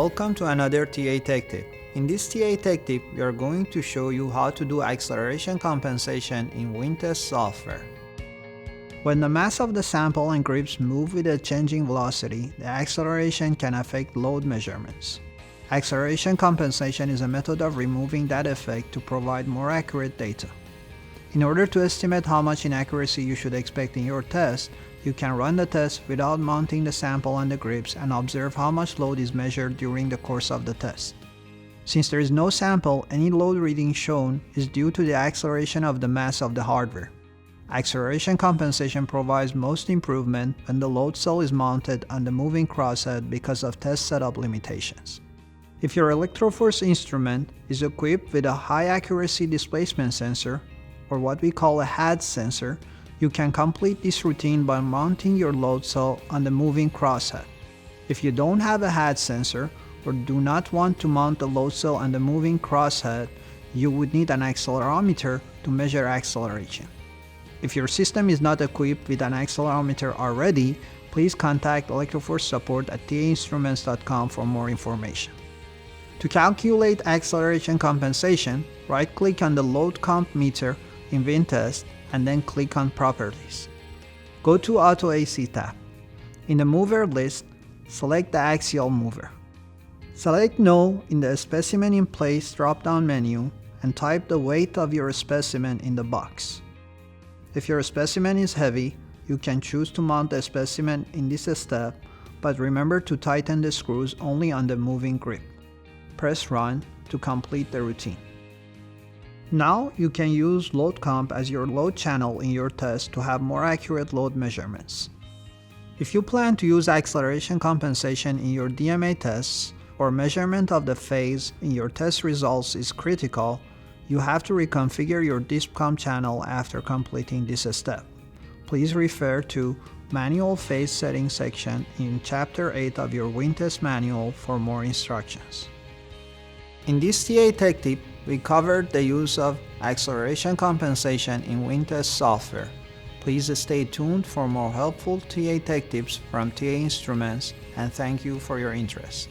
Welcome to another TA Tech Tip. In this TA Tech Tip, we are going to show you how to do acceleration compensation in WinTest software. When the mass of the sample and grips move with a changing velocity, the acceleration can affect load measurements. Acceleration compensation is a method of removing that effect to provide more accurate data. In order to estimate how much inaccuracy you should expect in your test, you can run the test without mounting the sample on the grips and observe how much load is measured during the course of the test. Since there is no sample, any load reading shown is due to the acceleration of the mass of the hardware. Acceleration compensation provides most improvement when the load cell is mounted on the moving crosshead because of test setup limitations. If your ElectroForce instrument is equipped with a high accuracy displacement sensor, or what we call a HAD sensor, you can complete this routine by mounting your load cell on the moving crosshead. If you don't have a HAD sensor or do not want to mount the load cell on the moving crosshead, you would need an accelerometer to measure acceleration. If your system is not equipped with an accelerometer already, please contact ElectroForce support at TA-Instruments.com for more information. To calculate acceleration compensation, right-click on the Load Comp meter in WinTest and then click on Properties. Go to Auto AC tab. In the Mover list, select the Axial Mover. Select No in the Specimen in Place drop-down menu and type the weight of your specimen in the box. If your specimen is heavy, you can choose to mount the specimen in this step, but remember to tighten the screws only on the moving grip. Press Run to complete the routine. Now you can use Load Comp as your load channel in your test to have more accurate load measurements. If you plan to use acceleration compensation in your DMA tests, or measurement of the phase in your test results is critical, you have to reconfigure your DispComp channel after completing this step. Please refer to Manual Phase Settings section in Chapter 8 of your WinTest manual for more instructions. In this TA Tech Tip, we covered the use of acceleration compensation in WinTest software. Please stay tuned for more helpful TA Tech Tips from TA Instruments, and thank you for your interest.